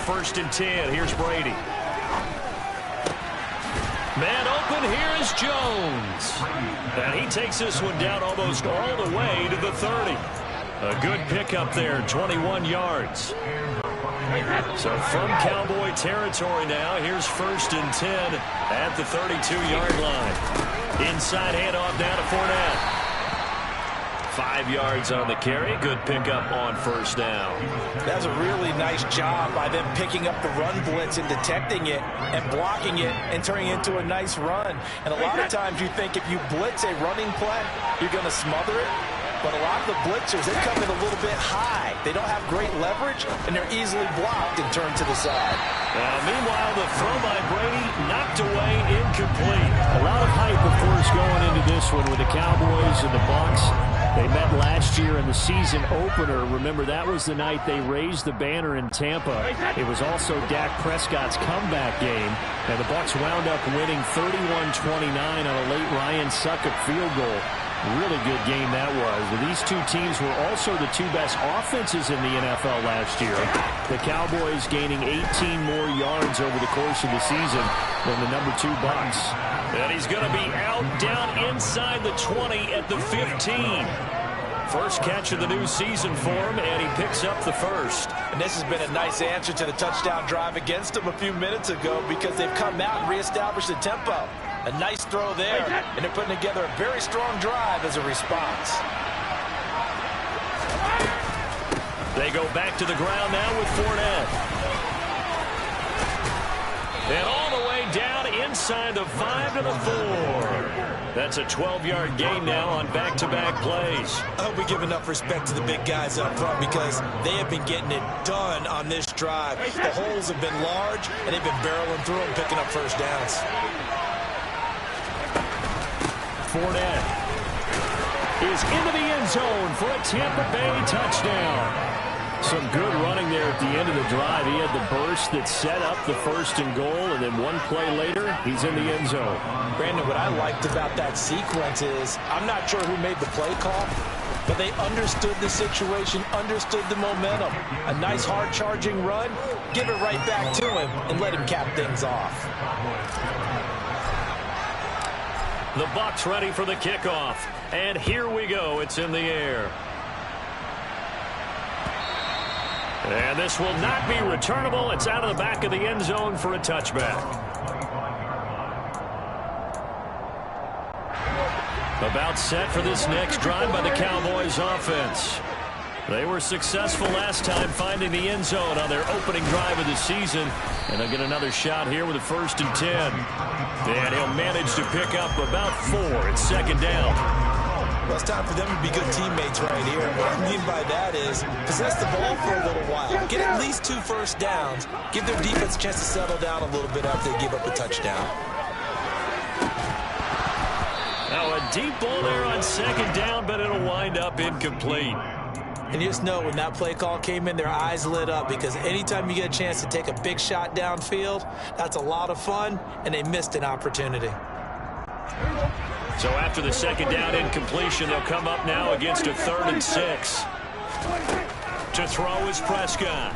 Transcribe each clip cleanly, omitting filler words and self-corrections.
first and 10. Here's Brady. Man open, here is Jones. And he takes this one down almost all the way to the 30. A good pickup there, 21 yards. So from Cowboy territory now, here's first and 10 at the 32-yard line. Inside handoff down to Fournette. 5 yards on the carry. Good pickup on first down. That's a really nice job by them picking up the run blitz and detecting it and blocking it and turning it into a nice run. And a lot of times you think if you blitz a running play, you're going to smother it. But a lot of the blitzers, they come in a little bit high. They don't have great leverage, and they're easily blocked and turned to the side. Meanwhile, the throw by Brady knocked away, incomplete. A lot of hype, of course, going into this one with the Cowboys and the Bucs. They met last year in the season opener. Remember, that was the night they raised the banner in Tampa. It was also Dak Prescott's comeback game, and the Bucs wound up winning 31-29 on a late Ryan Succop field goal. Really good game that was. These two teams were also the two best offenses in the NFL last year. The Cowboys gaining 18 more yards over the course of the season than the number 2 Bucs. And he's going to be out down inside the 20 at the 15. First catch of the new season for him, and he picks up the first. And this has been a nice answer to the touchdown drive against them a few minutes ago because they've come out and reestablished the tempo. A nice throw there, and they're putting together a very strong drive as a response. They go back to the ground now with Fournette. And all the way down inside the 5 to the 4. That's a 12-yard gain now on back-to-back plays. I hope we give enough respect to the big guys up front because they have been getting it done on this drive. The holes have been large, and they've been barreling through them, picking up first downs. Fournette is into the end zone for a Tampa Bay touchdown. Some good running there at the end of the drive. He had the burst that set up the first and goal, and then one play later, he's in the end zone. Brandon, what I liked about that sequence is I'm not sure who made the play call, but they understood the situation, understood the momentum. A nice hard-charging run, give it right back to him, and let him cap things off. The Bucs ready for the kickoff. And here we go. It's in the air. And this will not be returnable. It's out of the back of the end zone for a touchback. About set for this next drive by the Cowboys offense. They were successful last time finding the end zone on their opening drive of the season. And they'll get another shot here with a first and 10. And he'll manage to pick up about 4. It's second down. Well, it's time for them to be good teammates right here. What I mean by that is possess the ball for a little while. Get at least 2 first downs. Give their defense a chance to settle down a little bit after they give up a touchdown. Now a deep ball there on second down, but it'll wind up incomplete. And you just know when that play call came in, their eyes lit up because anytime you get a chance to take a big shot downfield, that's a lot of fun, and they missed an opportunity. So after the second down incompletion, they'll come up now against a 3rd and 6. To throw is Prescott.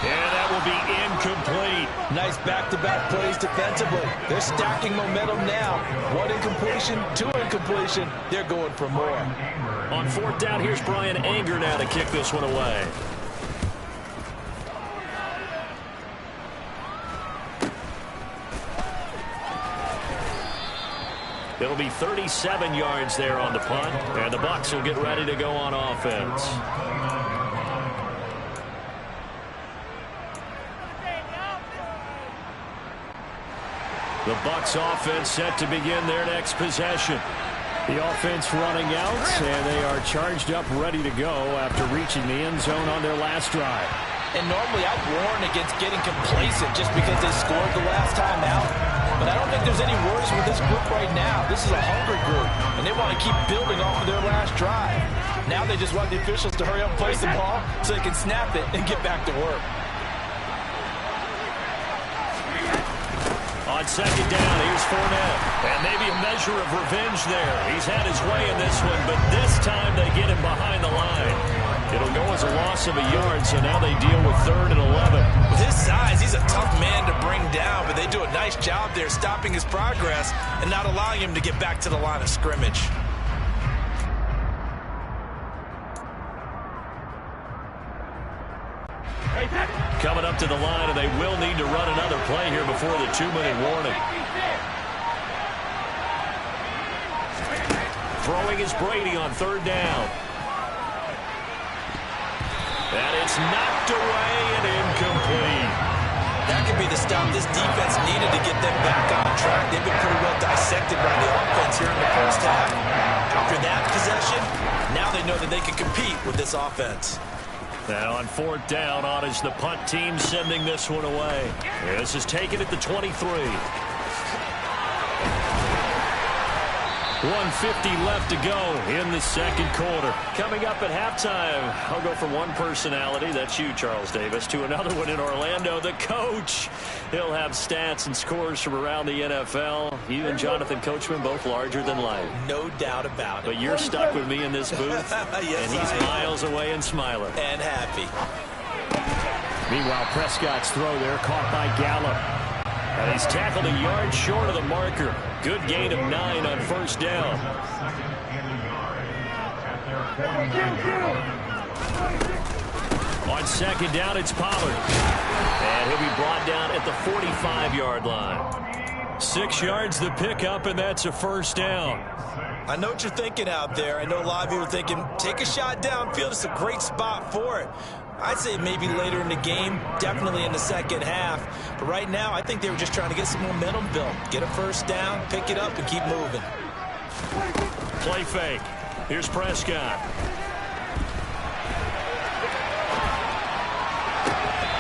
And that will be incomplete. Nice back-to-back plays defensively. They're stacking momentum now. 1 incompletion, 2 incompletion. They're going for more. On 4th down, here's Brian Anger now to kick this one away. It'll be 37 yards there on the punt, and the Bucs will get ready to go on offense. The Bucs offense set to begin their next possession. The offense running out, and they are charged up, ready to go after reaching the end zone on their last drive. And normally I warn against getting complacent just because they scored the last time out. But I don't think there's any worries with this group right now. This is a hungry group, and they want to keep building off of their last drive. Now they just want the officials to hurry up and place the ball so they can snap it and get back to work. On second down, here's Fournette. And maybe a measure of revenge there. He's had his way in this one, but this time they get him behind the line. It'll go as a loss of a yard, so now they deal with 3rd and 11. With his size, he's a tough man to bring down, but they do a nice job there stopping his progress and not allowing him to get back to the line of scrimmage. Coming up to the line, and they will need to run another play here before the 2-minute warning. Throwing is Brady on 3rd down. And it's knocked away and incomplete. That could be the stop this defense needed to get them back on track. They've been pretty well dissected by the offense here in the first half. After that possession, now they know that they can compete with this offense. Now on 4th down, on is the punt team sending this one away. This is taken at the 23. 1:50 left to go in the second quarter. Coming up at halftime, I'll go from one personality, that's you, Charles Davis, to another one in Orlando, the coach. He'll have stats and scores from around the NFL. You and Jonathan Coachman, both larger than life. No doubt about it. But you're stuck with me in this booth, yes, and he's miles away and smiling. And happy. Meanwhile, Prescott's throw there caught by Gallup. And he's tackled a yard short of the marker. Good gain of 9 on 1st down. On 2nd down, it's Pollard. And he'll be brought down at the 45-yard line. 6 yards the pickup, and that's a 1st down. I know what you're thinking out there. I know a lot of you are thinking, take a shot downfield. It's a great spot for it. I'd say maybe later in the game, definitely in the second half. But right now, I think they were just trying to get some momentum built. Get a 1st down, pick it up, and keep moving. Play fake. Here's Prescott.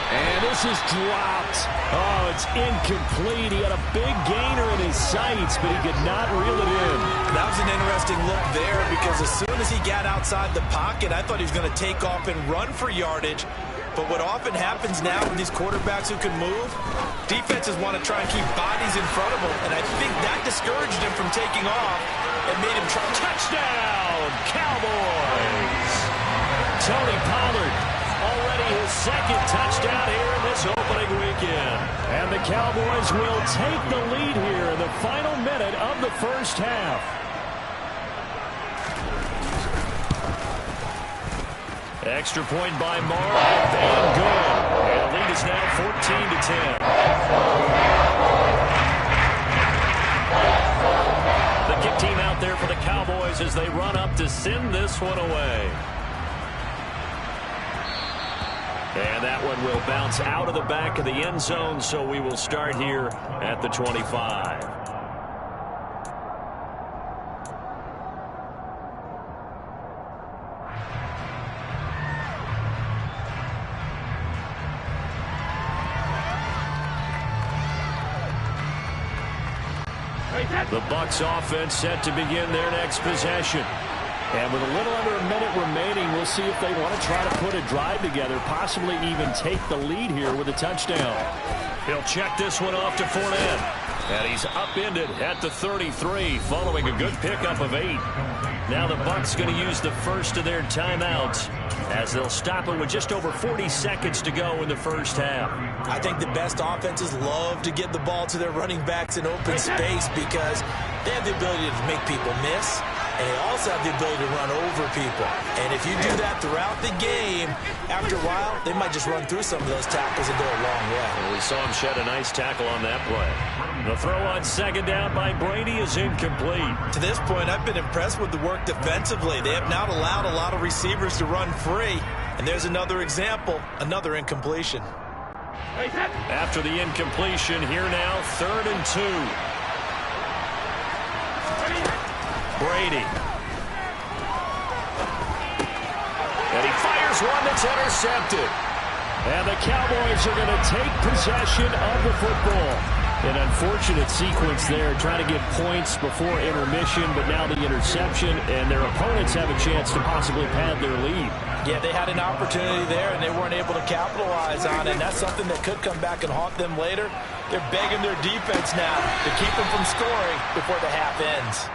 And this is dropped. Oh, it's incomplete. He had a big gainer in his sights, but he could not reel it in. That was an interesting look there because as soon as he got outside the pocket, I thought he was going to take off and run for yardage. But what often happens now with these quarterbacks who can move, defenses want to try and keep bodies in front of them, and I think that discouraged him from taking off and made him try. Touchdown, Cowboys! Tony Pollard, already his 2nd touchdown here in this opening weekend. And the Cowboys will take the lead here in the final minute of the first half. Extra point by Marr, and good. And the lead is now 14-10. The kick team out there for the Cowboys as they run up to send this one away. And that one will bounce out of the back of the end zone, so we will start here at the 25. The Bucs offense set to begin their next possession. And with a little under a minute remaining, we'll see if they want to try to put a drive together, possibly even take the lead here with a touchdown. He'll check this one off to Fournette. And he's upended at the 33 following a good pickup of 8. Now the Bucs going to use the first of their timeouts as they'll stop it with just over 40 seconds to go in the first half. I think the best offenses love to get the ball to their running backs in open space because they have the ability to make people miss. And they also have the ability to run over people. And if you do that throughout the game, after a while, they might just run through some of those tackles and go a long way. Well, we saw him shed a nice tackle on that play. The throw on 2nd down by Brady is incomplete. To this point, I've been impressed with the work defensively. They have not allowed a lot of receivers to run free. And there's another example, another incompletion. After the incompletion, here now, 3rd and 2. Brady. And he fires one that's intercepted. And the Cowboys are going to take possession of the football. An unfortunate sequence there, trying to get points before intermission, but now the interception, and their opponents have a chance to possibly pad their lead. Yeah, they had an opportunity there, and they weren't able to capitalize on it, and that's something that could come back and haunt them later. They're begging their defense now to keep them from scoring before the half ends.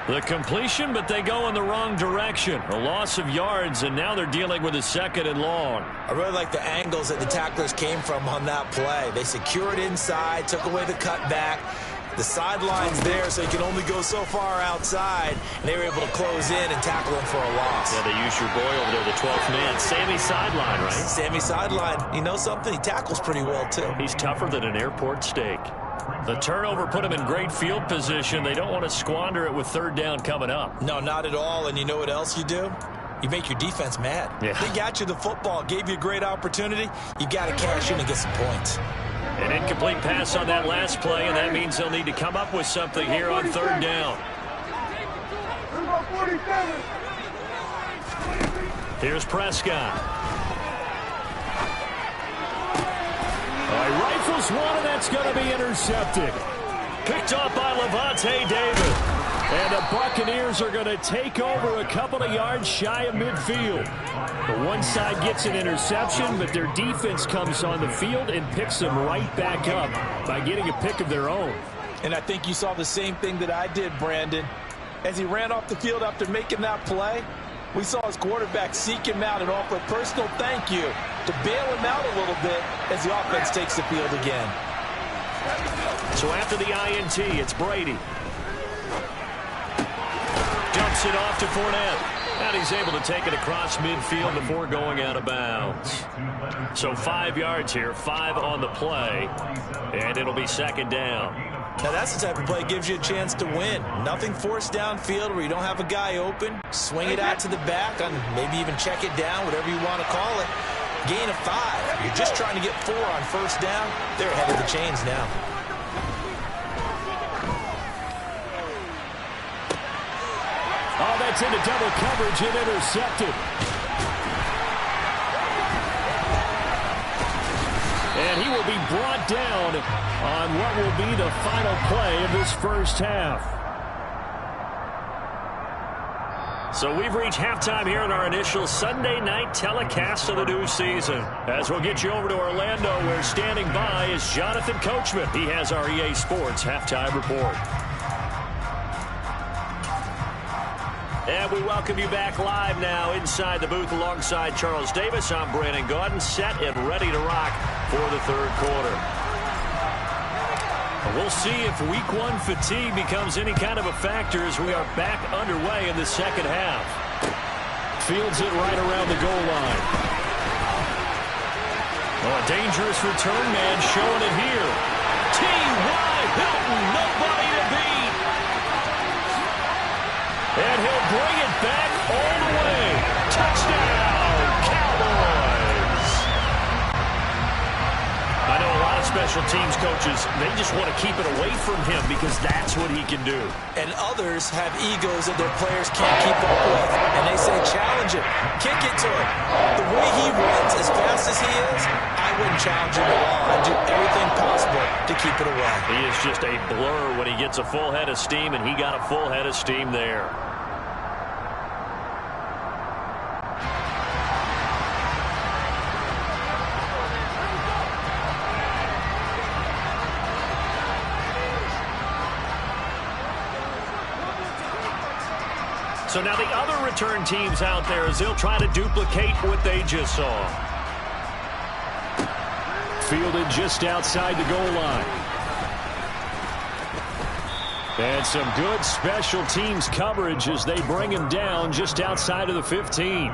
The completion, but they go in the wrong direction. A loss of yards, and now they're dealing with a 2nd and long. I really like the angles that the tacklers came from on that play. They secured inside, took away the cutback. The sideline's there, so you can only go so far outside. And they were able to close in and tackle him for a loss. Yeah, they used your boy over there, the 12th man. Sammy Sideline, right? Sammy Sideline. You know something? He tackles pretty well, too. He's tougher than an airport steak. The turnover put them in great field position. They don't want to squander it with 3rd down coming up. No, not at all. And you know what else you do? You make your defense mad. Yeah. They got you the football, gave you a great opportunity. You got to cash in and get some points. An incomplete pass on that last play, and that means they'll need to come up with something here on 3rd down. Here's Prescott. Rifles one, and that's going to be intercepted. Picked off by Levante David. And the Buccaneers are going to take over a couple of yards shy of midfield. The one side gets an interception, but their defense comes on the field and picks them right back up by getting a pick of their own. And I think you saw the same thing that I did, Brandon. As he ran off the field after making that play, we saw his quarterback seek him out and offer a personal thank you to bail him out a little bit as the offense takes the field again. So after the INT, it's Brady. Dumps it off to Fournette. And he's able to take it across midfield before going out of bounds. So 5 yards here, 5 on the play, and it'll be 2nd down. Now that's the type of play that gives you a chance to win. Nothing forced downfield where you don't have a guy open. Swing it out to the back, and maybe even check it down, whatever you want to call it. Gain of 5. You're just trying to get 4 on 1st down. They're ahead of the chains now. Oh, that's into double coverage and intercepted. And he will be brought down on what will be the final play of this 1st half. So we've reached halftime here in our initial Sunday night telecast of the new season. As we'll get you over to Orlando, where standing by is Jonathan Coachman. He has our EA Sports halftime report. And we welcome you back live now inside the booth alongside Charles Davis. I'm Brandon Gaudin, set and ready to rock for the 3rd quarter. We'll see if week 1 fatigue becomes any kind of a factor as we are back underway in the 2nd half. Fields it right around the goal line. Oh, a dangerous return man showing it here. T.Y. Hilton, nobody to beat. And he'll bring it back all the way. Touchdown, Cowboys. I know a lot of special teams coaches, they just want to keep it away from him because that's what he can do. And others have egos that their players can't keep up with. And they say, challenge him. Kick it to him. The way he runs as fast as he is, I wouldn't challenge him at all. I'd do everything possible to keep it away. He is just a blur when he gets a full head of steam, and he got a full head of steam there. So now the other return teams out there as they'll try to duplicate what they just saw. Fielded just outside the goal line. And some good special teams coverage as they bring him down just outside of the 15.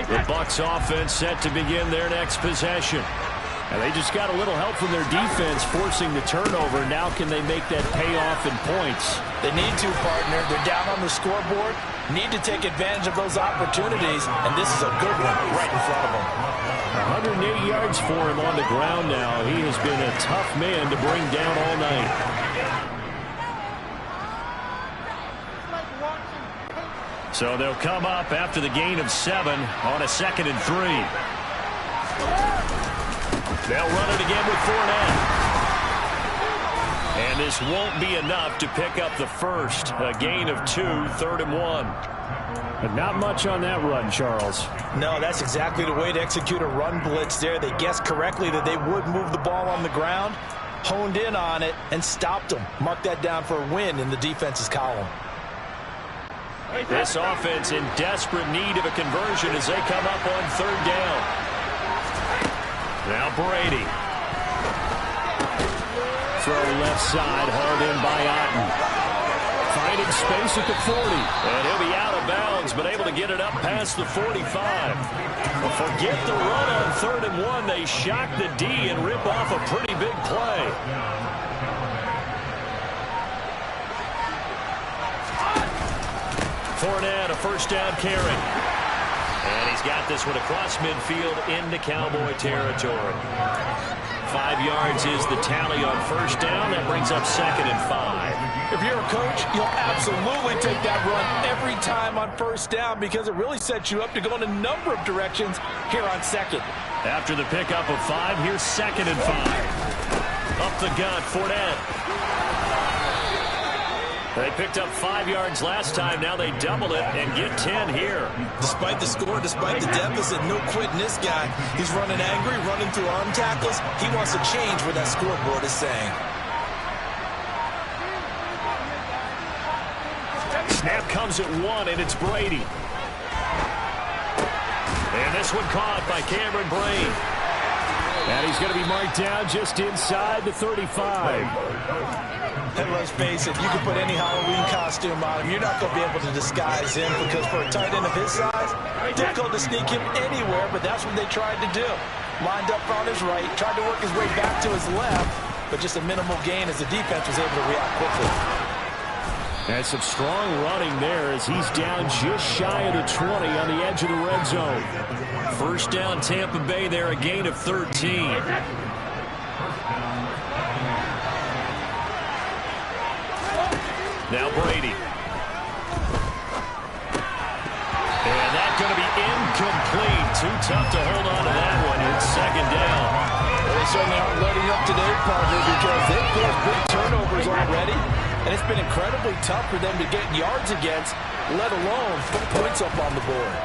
The Bucs offense set to begin their next possession. And they just got a little help from their defense forcing the turnover. Now can they make that pay off in points? They need to, partner. They're down on the scoreboard. Need to take advantage of those opportunities. And this is a good one right in front of them. 108 yards for him on the ground now. He has been a tough man to bring down all night. So they'll come up after the gain of 7 on a 2nd and 3. They'll run it again with Fournette. And this won't be enough to pick up the first. A gain of 2, 3rd and 1. But not much on that run, Charles. No, that's exactly the way to execute a run blitz there. They guessed correctly that they would move the ball on the ground, honed in on it, and stopped them. Mark that down for a win in the defense's column. This offense in desperate need of a conversion as they come up on third down. Now Brady. Throw left side, hauled in by Otten. Finding space at the 40. And he'll be out of bounds, but able to get it up past the 45. Well, forget the run on 3rd and 1. They shock the D and rip off a pretty big play. Fournette, a first down carry. And he's got this one across midfield into Cowboy territory. 5 yards is the tally on first down. That brings up 2nd and 5. If you're a coach, you'll absolutely take that run every time on first down because it really sets you up to go in a number of directions here on 2nd. After the pickup of 5, here's 2nd and 5. Up the gut, Fournette. They picked up 5 yards last time. Now they double it and get 10 here. Despite the score, despite the deficit, no quitting this guy. He's running angry, running through arm tackles. He wants to change what that scoreboard is saying. Snap comes at 1, and it's Brady. And this one caught by Cameron Brain. And he's going to be marked down just inside the 35. And let's face it, you can put any Halloween costume on him. You're not going to be able to disguise him because for a tight end of his size, difficult to sneak him anywhere, but that's what they tried to do. Lined up on his right, tried to work his way back to his left, but just a minimal gain as the defense was able to react quickly. And some strong running there as he's down just shy of the 20 on the edge of the red zone. First down, Tampa Bay there, a gain of 13. Now Brady. And that's going to be incomplete. Too tough to hold on to that one. It's 2nd down. Well, they certainly aren't letting up today, partner, because they've forced big turnovers already. And it's been incredibly tough for them to get yards against, let alone put points up on the board.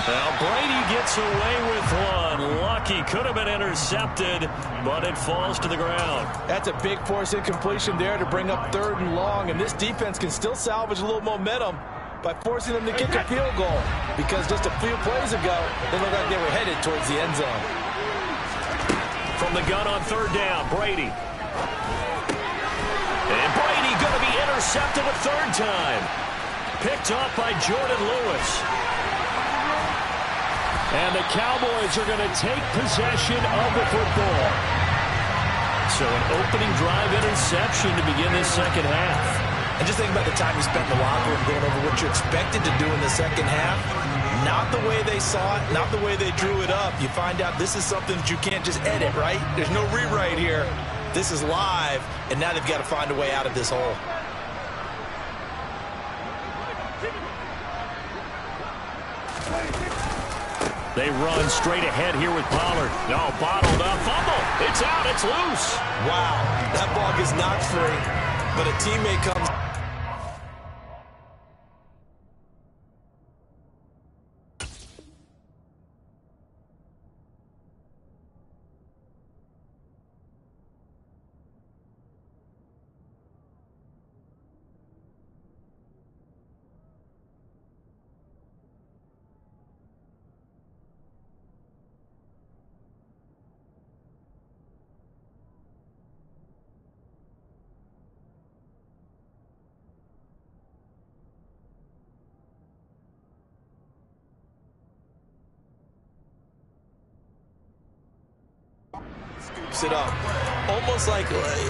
Well, Brady gets away with one. Lucky, could have been intercepted, but it falls to the ground. That's a big force incompletion there to bring up 3rd and long, and this defense can still salvage a little momentum by forcing them to kick a field goal, because just a few plays ago, they looked like they were headed towards the end zone. From the gun on 3rd down, Brady. And Brady going to be intercepted a 3rd time. Picked off by Jordan Lewis. And the Cowboys are going to take possession of the football. So an opening drive interception to begin this 2nd half. And just think about the time you spent in the locker room going over what you expected to do in the 2nd half. Not the way they saw it, not the way they drew it up. You find out this is something that you can't just edit, right? There's no rewrite here. This is live, and now they've got to find a way out of this hole. They run straight ahead here with Pollard. No, bottled up. Fumble. It's out. It's loose. Wow. That ball gets knocked free, but a teammate comes. It up.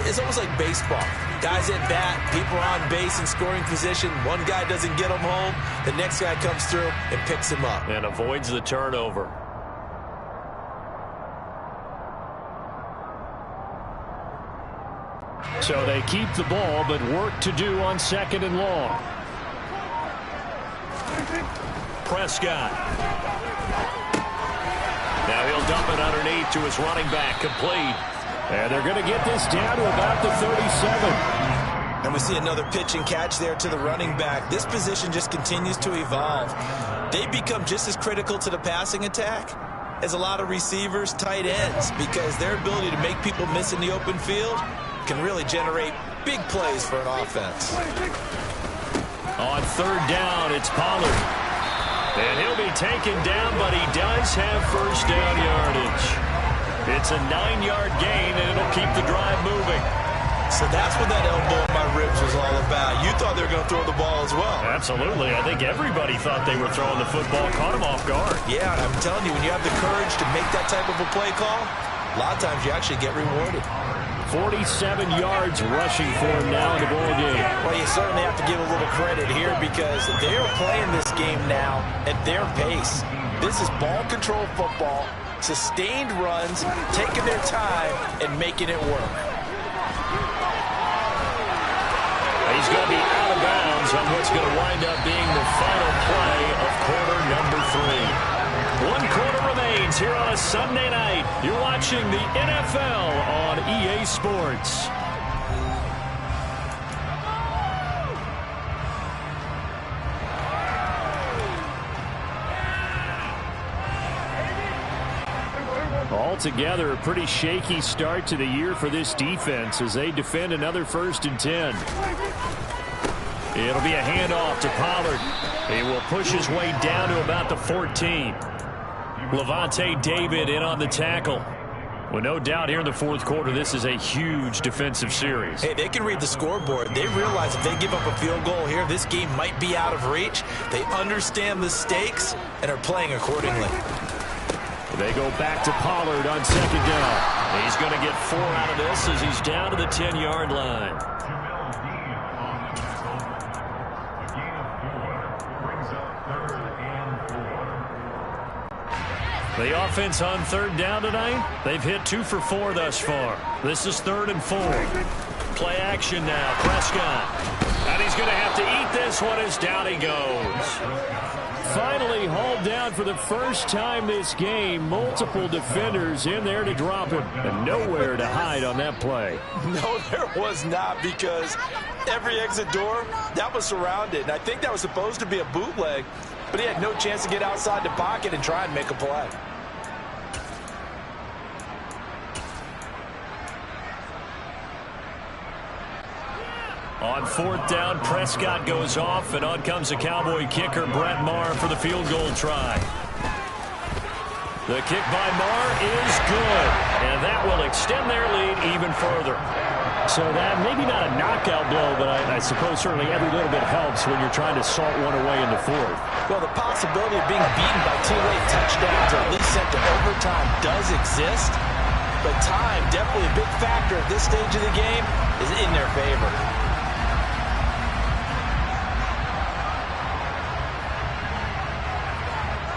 It's almost like baseball. Guys at bat, people are on base in scoring position. One guy doesn't get him home. The next guy comes through and picks him up. And avoids the turnover. So they keep the ball, but work to do on 2nd and long. Prescott. Now he'll dump it underneath to his running back, complete. And they're going to get this down to about the 37. And And we see another pitch and catch there to the running back. This position just continues to evolve. They become just as critical to the passing attack as a lot of receivers, tight ends, because their ability to make people miss in the open field can really generate big plays for an offense. On third down, it's Pollard. And he'll be taken down, but he does have first down yardage. It's a 9-yard gain, and it'll keep the drive moving. So that's what that elbow in my ribs was all about. You thought they were going to throw the ball as well. Absolutely. I think everybody thought they were throwing the football, caught him off guard. Yeah, I'm telling you, when you have the courage to make that type of a play call, a lot of times you actually get rewarded. 47 yards rushing for him now in the ball game. Well, you certainly have to give a little credit here because they are playing this game now at their pace. This is ball control football, sustained runs, taking their time and making it work. He's going to be out of bounds on what's going to wind up being the final play of quarter number 3. 1 quarter remains here on a Sunday night. You're watching the NFL on EA Sports. Altogether, a pretty shaky start to the year for this defense as they defend another 1st and 10. It'll be a handoff to Pollard. He will push his way down to about the 14. Levante David in on the tackle. Well, no doubt here in the 4th quarter, this is a huge defensive series. Hey, they can read the scoreboard. They realize if they give up a field goal here, this game might be out of reach. They understand the stakes and are playing accordingly. They go back to Pollard on 2nd down. He's going to get 4 out of this as he's down to the 10-yard line. The offense on 3rd down tonight, they've hit 2 for 4 thus far. This is 3rd and 4. Play action now, Prescott. And he's going to have to eat this one as down he goes. Finally hauled down for the first time this game. Multiple defenders in there to drop him. And nowhere to hide on that play. No, there was not, because every exit door, that was surrounded. And I think that was supposed to be a bootleg, but he had no chance to get outside the pocket and try and make a play. On 4th down, Prescott goes off, and on comes the Cowboy kicker, Brett Maher, for the field goal try. The kick by Maher is good, and that will extend their lead even further. So that maybe not a knockout blow, but I suppose certainly every little bit helps when you're trying to salt one away in the 4th. Well, the possibility of being beaten by 2 late touchdowns or at least sent to overtime does exist, but time, definitely a big factor at this stage of the game, is in their favor.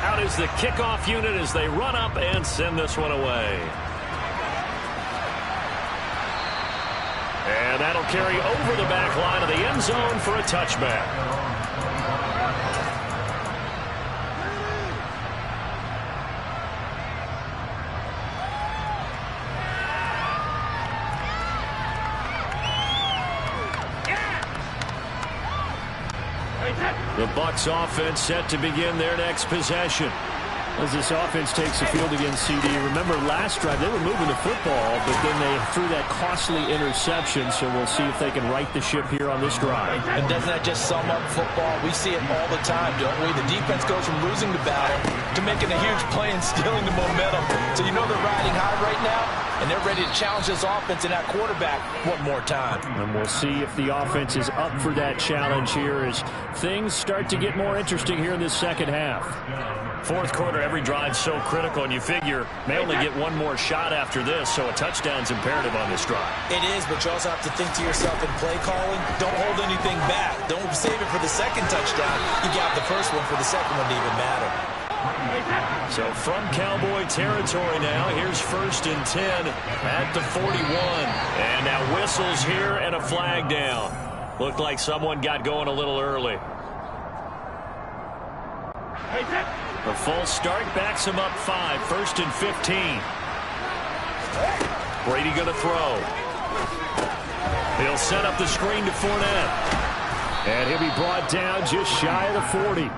Out is the kickoff unit as they run up and send this one away. And that'll carry over the back line of the end zone for a touchback. The Bucs offense set to begin their next possession. As this offense takes the field against CD. Remember last drive they were moving the football, but then they threw that costly interception, so we'll see if they can right the ship here on this drive. And doesn't that just sum up football? We see it all the time, don't we? The defense goes from losing the battle to making a huge play and stealing the momentum. So you know they're riding high right now, and they're ready to challenge this offense and that quarterback one more time. And we'll see if the offense is up for that challenge here as things start to get more interesting here in this second half. 4th quarter, every drive's so critical, and you figure may only get one more shot after this, so a touchdown's imperative on this drive. It is, but you also have to think to yourself in play calling, don't hold anything back. Don't save it for the second touchdown. You got the first one for the second one to even matter. So from Cowboy territory now, here's 1st and 10 at the 41. And now whistles here and a flag down. Looked like someone got going a little early. The false start backs him up 5. 1st and 15. Brady going to throw. He'll set up the screen to Fournette. And he'll be brought down just shy of the 40.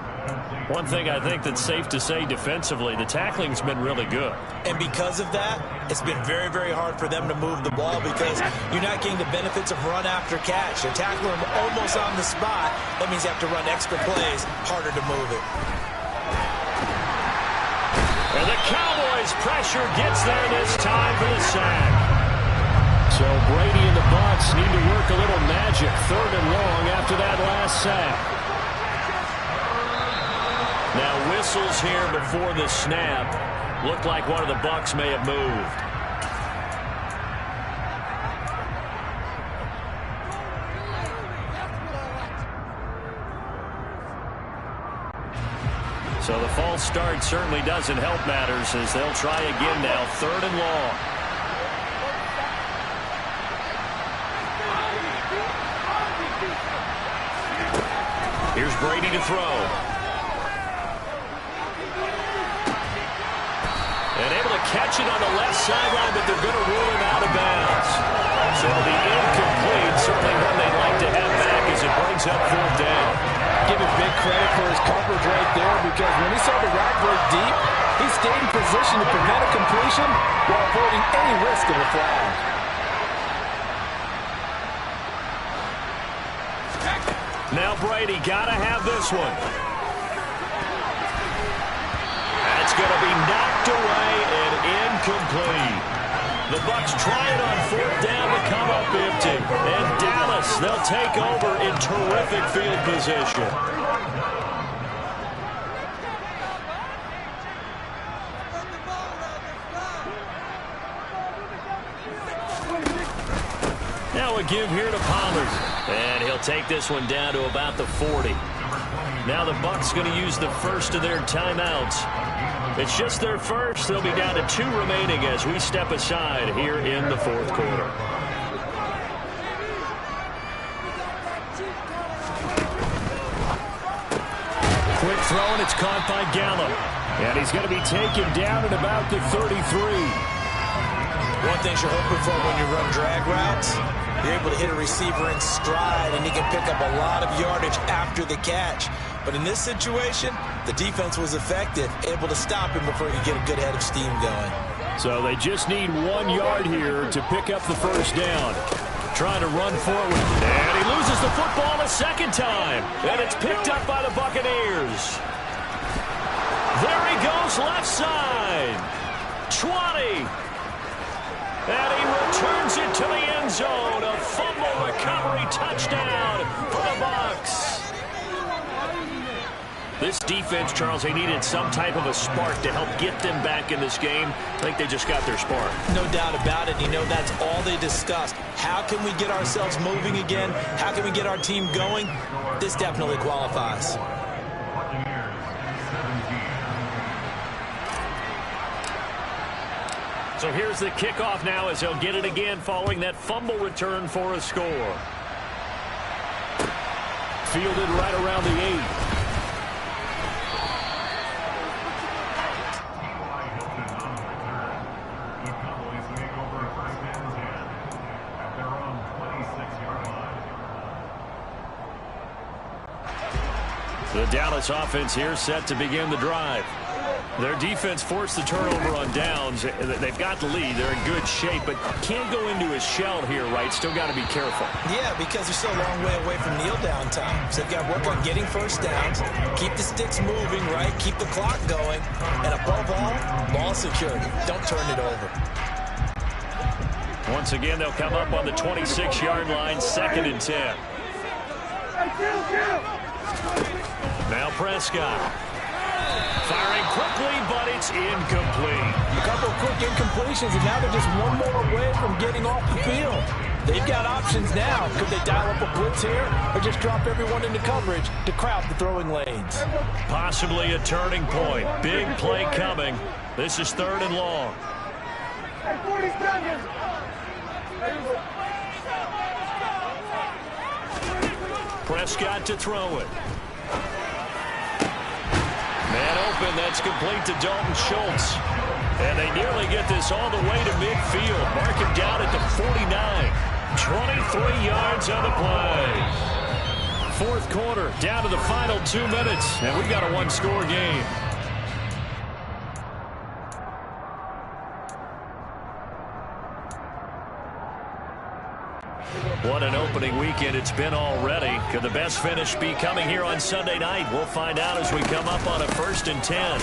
One thing I think that's safe to say defensively, the tackling's been really good. And because of that, it's been very, very hard for them to move the ball because you're not getting the benefits of run after catch. They're tackling them almost on the spot. That means you have to run extra plays, harder to move it. And the Cowboys' pressure gets there this time for the sack. So Brady and the Bucs need to work a little magic, 3rd and long after that last sack. Now whistles here before the snap. Looked like one of the Bucs may have moved. So the false start certainly doesn't help matters as they'll try again now, 3rd and long. Here's Brady to throw. And able to catch it on the left sideline, but they're going to rule him out of bounds. So the incomplete, certainly one they'd like to have back as it brings up 4th down. Give him big credit for his coverage right there because when he saw the route break deep, he stayed in position to prevent a completion while avoiding any risk of a flag. Now Brady got to have this one. That's going to be knocked away and incomplete. The Bucs try it on 4th down to come up empty. And Dallas, they'll take over in terrific field position. Now a give here to Pollard. And he'll take this one down to about the 40. Now the Bucs going to use the first of their timeouts. It's just their first. They'll be down to 2 remaining as we step aside here in the 4th quarter. Quick throw, and it's caught by Gallup. And he's going to be taken down at about the 33. One thing you're hoping for when you run drag routes, you're able to hit a receiver in stride, and he can pick up a lot of yardage after the catch. But in this situation, the defense was effective, able to stop him before he could get a good head of steam going. So they just need 1 yard here to pick up the first down. Trying to run forward. And he loses the football a second time. And it's picked up by the Buccaneers. There he goes left side. 20. And he returns it to the end zone. A fumble recovery touchdown for the Bucs. This defense, Charles, they needed some type of a spark to help get them back in this game. I think they just got their spark. No doubt about it. You know, that's all they discussed. How can we get ourselves moving again? How can we get our team going? This definitely qualifies. So here's the kickoff now as they'll get it again following that fumble return for a score. Fielded right around the 8. The Dallas offense here set to begin the drive. Their defense forced the turnover on downs. They've got the lead. They're in good shape, but can't go into a shell here, right? Still got to be careful. Yeah, because they're still a long way away from kneel down time. So they've got to work on getting first downs, keep the sticks moving, right? Keep the clock going. And above all, ball security. Don't turn it over. Once again, they'll come up on the 26-yard line, 2nd and 10. Now Prescott. Firing quickly, but it's incomplete. A couple of quick incompletions, and now they're just one more away from getting off the field. They've got options now. Could they dial up a blitz here or just drop everyone into coverage to crowd the throwing lanes? Possibly a turning point. Big play coming. This is 3rd and long. 40 seconds. Prescott to throw it. Man open, that's complete to Dalton Schultz. And they nearly get this all the way to midfield. Mark him down at the 49. 23 yards on the play. Fourth quarter, down to the final 2 minutes, and we've got a one-score game. What an opening weekend it's been already. Could the best finish be coming here on Sunday night? We'll find out as we come up on a 1st and 10.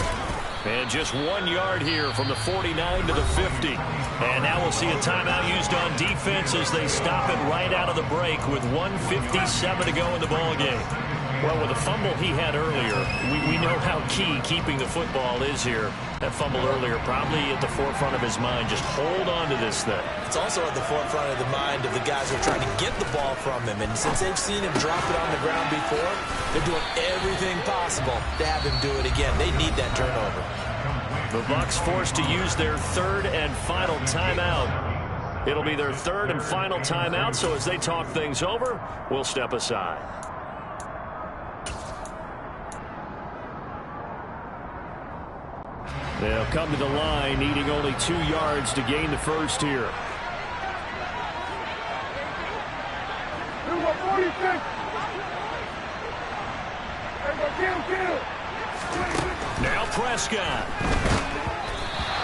And just 1 yard here from the 49 to the 50. And now we'll see a timeout used on defense as they stop it right out of the break with 1:57 to go in the ballgame. Well, with the fumble he had earlier, we know how key keeping the football is here. That fumble earlier probably at the forefront of his mind. Just hold on to this thing. It's also at the forefront of the mind of the guys who are trying to get the ball from him. And since they've seen him drop it on the ground before, they're doing everything possible to have him do it again. They need that turnover. The Bucs forced to use their 3rd and final timeout. It'll be their 3rd and final timeout, so as they talk things over, we'll step aside. They'll come to the line, needing only 2 yards to gain the first here. Now Prescott.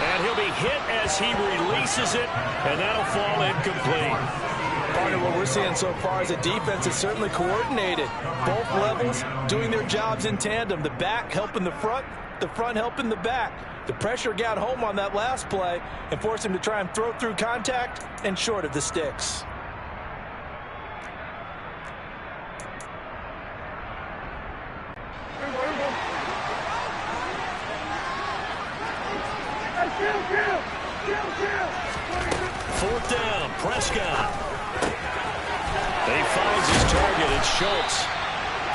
And he'll be hit as he releases it, and that'll fall incomplete. Part of what we're seeing so far is a defense is certainly coordinated. Both levels doing their jobs in tandem. The back helping the front helping the back. The pressure got home on that last play and forced him to try and throw through contact and short of the sticks. Fourth down, Prescott. He finds his target, it's Schultz.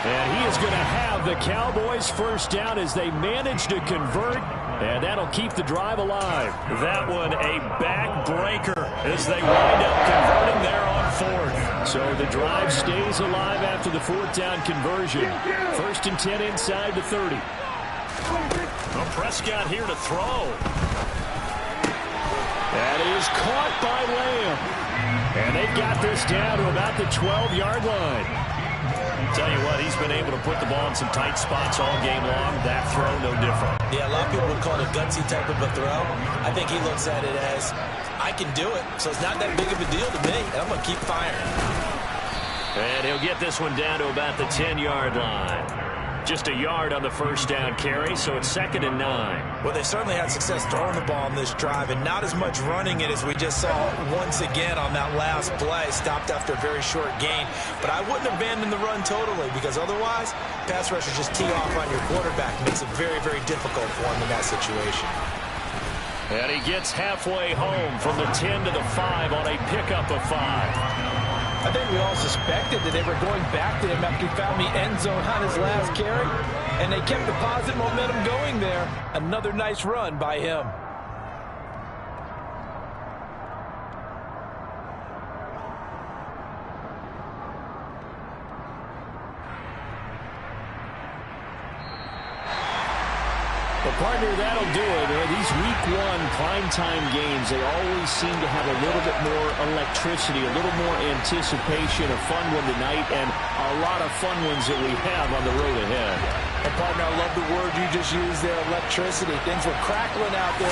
And he is going to have the Cowboys first down as they manage to convert, and that'll keep the drive alive. That one a backbreaker as they wind up converting there on 4th. So the drive stays alive after the 4th down conversion. 1st and 10 inside the 30. Well, Prescott here to throw. That is caught by Lamb. And they've got this down to about the 12-yard line. Tell you what, he's been able to put the ball in some tight spots all game long. That throw, no different. Yeah, a lot of people would call it a gutsy type of a throw. I think he looks at it as, I can do it, so it's not that big of a deal to me, and I'm going to keep firing. And he'll get this one down to about the 10-yard line. Just a yard on the first down carry, so it's 2nd and 9. Well, they certainly had success throwing the ball on this drive, and not as much running it as we just saw once again on that last play. Stopped after a very short gain. But I wouldn't abandon the run totally, because otherwise, pass rushers just tee off on your quarterback. Makes it very, very difficult for him in that situation. And he gets halfway home from the 10 to the 5 on a pickup of 5. I think we all suspected that they were going back to him after he found the end zone on his last carry, and they kept the positive momentum going there. Another nice run by him. But partner, that'll do it. These week 1 primetime games, they always seem to have a little bit more electricity, a little more anticipation, a fun one tonight, and a lot of fun ones that we have on the road ahead. And partner, I love the word you just used there, electricity. Things were crackling out there.